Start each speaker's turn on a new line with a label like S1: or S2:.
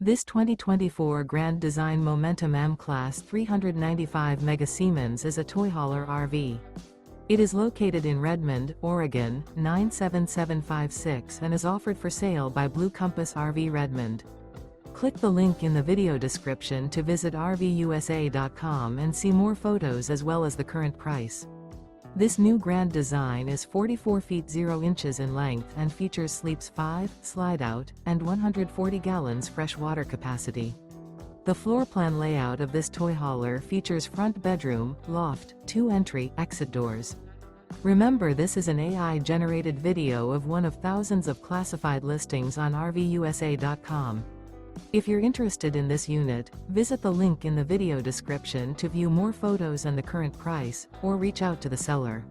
S1: This 2024 Grand Design Momentum M-Class 395 Mega Siemens is a toy hauler RV. It is located in Redmond, Oregon, 97756 and is offered for sale by Blue Compass RV Redmond. Click the link in the video description to visit RVUSA.com and see more photos as well as the current price. This new Grand Design is 44 feet 0 inches in length and features sleeps 5, Slideout, and 140 gallons fresh water capacity. The floor plan layout of this toy hauler features front bedroom, loft, 2 entry, exit doors. Remember, this is an AI-generated video of one of thousands of classified listings on RVUSA.com. If you're interested in this unit, visit the link in the video description to view more photos and the current price, or reach out to the seller.